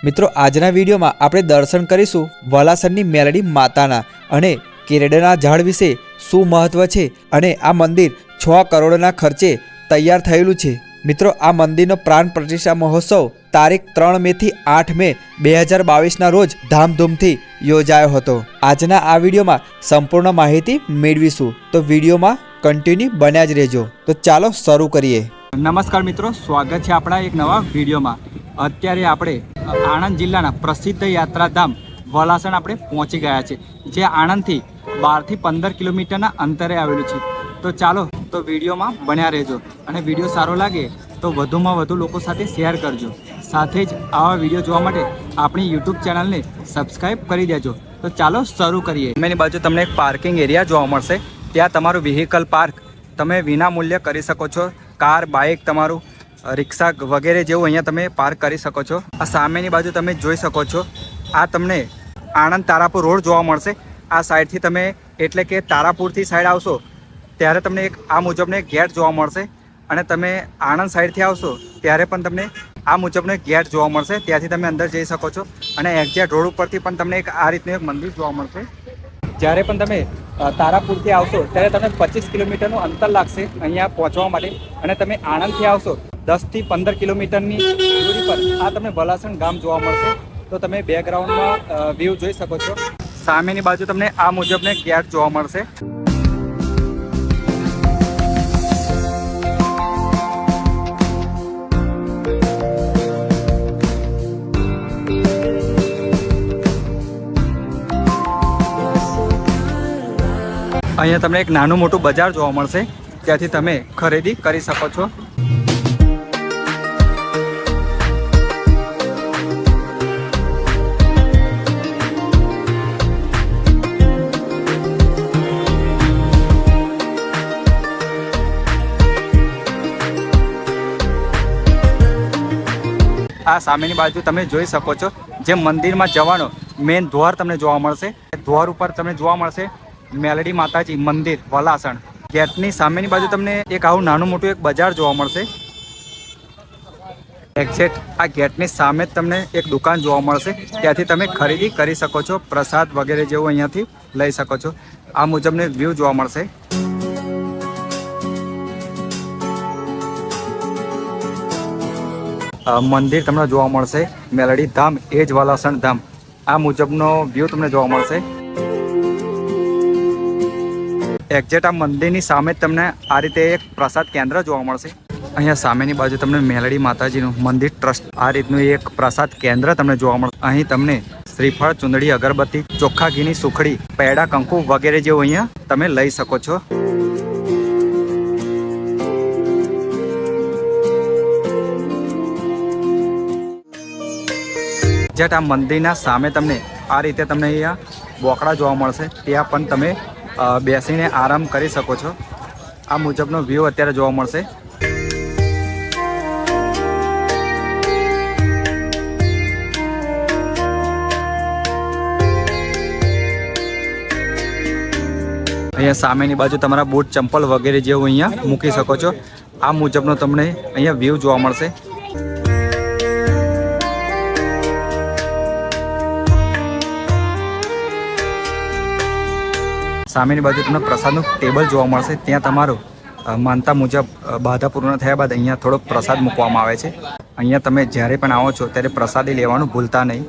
મિત્રો આજના વિડીયોમાં આપણે દર્શન કરીશું વલાસણની મેલડી માતાના અને કેરેડાના ઝાડ વિશે શું મહત્વ છે અને આ મંદિર 6 કરોડના ખર્ચે તૈયાર થયેલું છે। મિત્રો આ મંદિરનો પ્રાણ પ્રતિષ્ઠા મહોત્સવ તારીખ 3 મે થી 8 મે 2022ના રોજ ધામધૂમથી યોજાયો હતો। આજના આ વિડીયોમાં સંપૂર્ણ માહિતી મેળવીશું, તો વિડીયોમાં કન્ટિન્યુ બન્યા જ રહેજો। તો ચાલો શરૂ કરીએ। નમસ્કાર મિત્રો, સ્વાગત છે આપણા એક નવા વિડીયોમાં। અત્યારે આપણે આણંદ જિલ્લાના પ્રસિદ્ધ યાત્રાધામ વલાસણ આપણે પહોંચી ગયા છે, જે આણંદથી 12 થી 15 કિલોમીટરના અંતરે આવેલું છે। તો ચાલો તો વિડીયોમાં બન્યા રહેજો અને વિડીયો સારો લાગે તો વધુમાં વધુ લોકો સાથે શેર કરજો। સાથે જ આવા વિડીયો જોવા માટે આપણી યુટ્યુબ ચેનલને સબસ્ક્રાઈબ કરી દેજો। તો ચાલો શરૂ કરીએ। સામેની બાજુ તમને એક પાર્કિંગ એરિયા જોવા મળશે, ત્યાં તમારું વ્હીકલ પાર્ક તમે વિના મૂલ્યે કરી શકો છો। કાર, બાઇક, તમારું રિક્ષા વગેરે જેવું અહીંયા તમે પાર્ક કરી શકો છો। આ સામેની બાજુ તમે જોઈ શકો છો, આ તમને આણંદ તારાપુર રોડ જોવા મળશે। આ સાઈડથી તમે એટલે કે તારાપુરથી સાઈડ આવશો ત્યારે તમને એક આ મુજબનો એક ગેટ જોવા મળશે અને તમે આણંદ સાઈડથી આવશો ત્યારે પણ તમને આ મુજબનો એક ગેટ જોવા મળશે, ત્યાંથી તમે અંદર જઈ શકો છો। અને એક્ઝેક્ટ રોડ ઉપરથી પણ તમને એક આ રીતનું એક મંદિર જોવા મળશે। જ્યારે પણ તમે તારાપુરથી આવશો ત્યારે તમને 25 કિલોમીટરનું અંતર લાગશે અહીંયા પહોંચવા માટે, અને તમે આણંદથી આવશો 10 થી 15 કિલોમીટરની દૂરી પર આ તમને વલાસણ ગામ જોવા મળશે। તો તમે બેકગ્રાઉન્ડમાં વ્યૂ જોઈ શકો છો। સામેની બાજુ તમને આ મુજબનો એક ગેટ જોવા મળશે। અહીંયા તમને એક નાનું મોટું બજાર જોવા મળશે, ત્યાંથી તમે ખરીદી કરી શકો છો। આ સામેની બાજુ તમે જોઈ શકો છો, જે મંદિરમાં જવાનો મેઇન દ્વાર તમને જોવા મળશે। દ્વાર ઉપર તમને જોવા મળશે મેલડી માતાજી મંદિર વલાસણ। ગેટની સામેની બાજુ તમને એક આવું નાનું મોટું એક બજાર જોવા મળશે। એક્ઝેક્ટ આ ગેટની સામે જ તમને એક દુકાન જોવા મળશે, ત્યાંથી તમે ખરીદી કરી શકો છો, પ્રસાદ વગેરે જેવું અહીંયાથી લઈ શકો છો। આ મુજબનો વ્યૂ જોવા મળશે। મંદિર તમને જોવા મળશે મેલડી ધામ, એ જ વલાસણ ધામ। આ મુજબનો વ્યૂ તમને જોવા મળશે। એક્ઝેક્ટ આ મંદિરની સામે જ તમને આ રીતે એક પ્રસાદ કેન્દ્ર જોવા મળશે। અહીંયા સામેની બાજુ તમને મેલડી માતાજીનું મંદિર ટ્રસ્ટ આ રીતનું એક પ્રસાદ કેન્દ્ર તમને જોવા મળશે। અહીં તમને શ્રીફળ, ચુંદડી, અગરબત્તી, ચોખ્ખા ઘીની સુખડી, પેડા, કંકુ વગેરે જેવું અહીંયા તમે લઈ શકો છો। જેટ આ મંદિરના સામે તમને આ રીતે તમને અહીંયા બોકડા જોવા મળશે, ત્યાં પણ તમે બેસીને આરામ કરી શકો છો। આ મુજબનો વ્યૂ અત્યારે જોવા મળશે। અહીંયા સામેની બાજુ તમારા બૂટ, ચંપલ વગેરે જેવું અહીંયા મૂકી શકો છો। આ મુજબનો તમને અહીંયા વ્યૂ જોવા મળશે। સામેની બાજુ તમને પ્રસાદનું ટેબલ જોવા મળશે, ત્યાં તમારું માનતા મુજબ બાધા પૂર્ણ થયા બાદ અહીંયા થોડોક પ્રસાદ મૂકવામાં આવે છે। અહીંયા તમે જ્યારે પણ આવો છો ત્યારે પ્રસાદી લેવાનું ભૂલતા નહીં।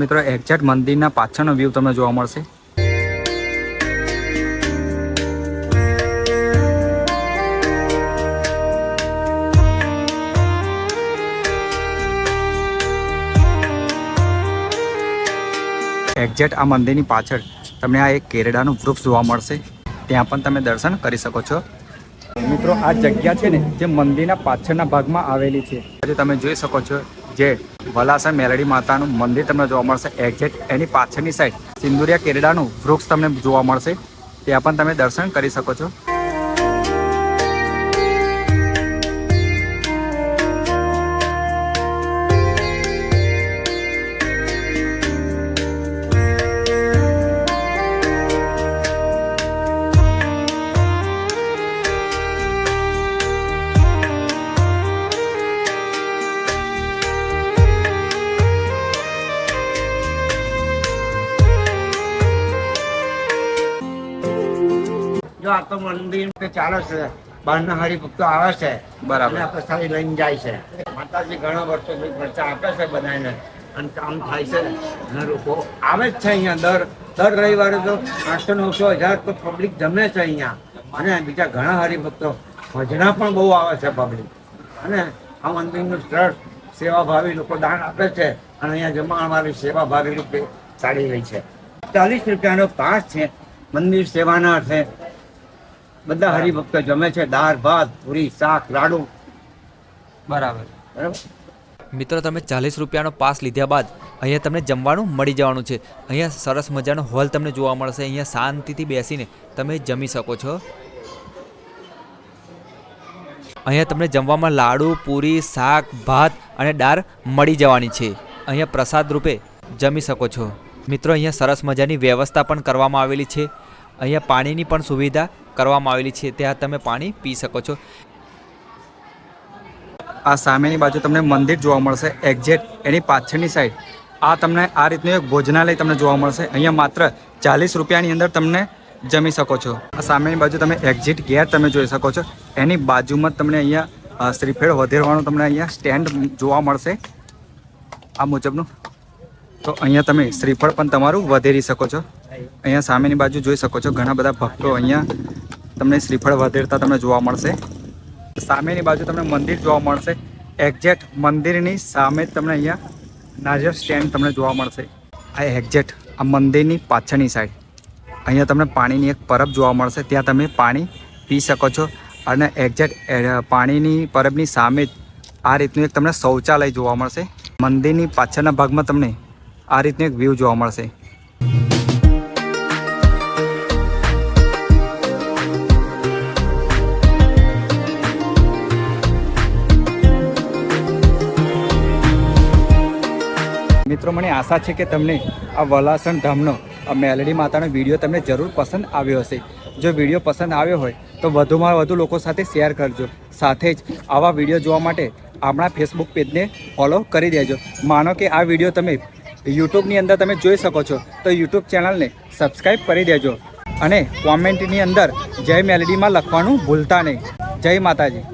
મિત્રો એક્ઝેક્ટ મંદિરના પાછળનો વ્યૂ તમને જોવા મળશે. એક્ઝેક્ટ આ મંદિરની પાછળ તમને આ એક કેરડાનું વૃક્ષ જોવા મળશે. ત્યાં પણ તમે દર્શન કરી શકો છો. મિત્રો આ જગ્યા છે ને જે મંદિરના પાછળના ભાગમાં આવેલી છે. આજે તમે જોઈ શકો છો જે વલાસણ મેલડી માતાનું મંદિર તમને જોવા મળશે. એક્ઝેક્ટ એની પાછળની સાઈડ સિંદુરિયા કેરડાનું વૃક્ષ તમને જોવા મળશે. ત્યાં પણ તમે દર્શન કરી શકો છો. જો આ તો મંદિર કે ચાલે છે, બહારના હરિભક્તો આવે છે, બરાબર. અને પ્રસાદી લઈને જાય છે. માતાજી ઘણા વર્ષોથી ખર્ચા આપે છે બધાને અને કામ થાય છે અને લોકો આવે જ છે અહીંયા. દર રવિવારે તો 800-900 તો પબ્લિક જમે છે અહીંયા. અને બીજા ઘણા હરિભક્તો ભજના પણ બહુ આવે છે પબ્લિક. અને આ મંદિરનું ટ્રસ્ટ સેવાભાવી લોકો દાન આપે છે અને અહીંયા જમણવારી સેવાભાવી રૂપે ચાલી રહી છે. 40 રૂપિયાનો પાસ છે મંદિર સેવાના અર્થે. બધા હરિભક્તો જમે છે દાળ ભાત પૂરી શાક લાડુ. બરાબર. બરાબર. મિત્રો તમે 40 રૂપિયાનો પાસ લીધા બાદ અહીંયા તમને જમવાનું મળી જવાનું છે. અહીંયા સરસ મજાનો હોલ તમને જોવા મળશે. અહીંયા શાંતિથી બેસીને તમે જમી શકો છો. અહીંયા તમને જમવામાં લાડુ પૂરી શાક ભાત અને દાળ મળી જવાની છે. અહીંયા પ્રસાદ રૂપે જમી શકો છો. મિત્રો અહીંયા સરસ મજાની વ્યવસ્થા પણ કરવામાં આવેલી છે. અહીંયા પાણીની પણ સુવિધા કરવામાં આવેલી છે. ત્યાં તમે પાણી પી શકો છો. આ સામેની બાજુ તમને મંદિર જોવા મળશે. એક્ઝેક્ટ એની પાછળની સાઈડ આ તમને આ રીતનું એક ભોજનાલય તમને જોવા મળશે. અહીંયા માત્ર 40 રૂપિયાની અંદર તમને જમી શકો છો. આ સામેની બાજુ તમે એક્ઝિટ ગેટ તમે જોઈ શકો છો. એની બાજુમાં જ તમને અહીંયા શ્રીફળ વધેરવાનું તમને અહીંયા સ્ટેન્ડ જોવા મળશે આ મુજબનું. તો અહીંયા તમે શ્રીફળ પણ તમારું વધેરી શકો છો. અહીંયા સામેની બાજુ જોઈ શકો છો ઘણા બધા ભક્તો અહીંયા તમને શ્રીફળ વધેરતા તમને જોવા મળશે. સામેની બાજુ તમને મંદિર જોવા મળશે. એક્ઝેક્ટ મંદિરની સામે જ તમને અહીંયા નારિયેળ સ્ટેન્ડ તમને જોવા મળશે. આ એક્ઝેક્ટ આ મંદિરની પાછળની સાઈડ અહીંયા તમને પાણીની એક પરબ જોવા મળશે. ત્યાં તમે પાણી પી શકો છો. અને એક્ઝેક્ટ પાણીની પરબની સામે જ આ રીતનું એક તમને શૌચાલય જોવા મળશે. મંદિરની પાછળના ભાગમાં તમને આ રીતનું એક વ્યૂ જોવા મળશે. મિત્રો મને આશા છે કે તમને આ વલાસણ ધામનો આ મેલડી માતાનો વિડીયો તમને જરૂર પસંદ આવ્યો હશે. જો વિડીયો પસંદ આવ્યો હોય તો વધુમાં વધુ લોકો સાથે શેર કરજો. સાથે જ આવા વિડીયો જોવા માટે આપણા ફેસબુક પેજને ફોલો કરી દેજો. માનો કે આ વિડીયો તમે યુટ્યુબની અંદર તમે જોઈ શકો છો તો યુટ્યુબ ચેનલને સબસ્ક્રાઈબ કરી દેજો. અને કોમેન્ટની અંદર જય મેલડીમાં લખવાનું ભૂલતા નહીં. જય માતાજી.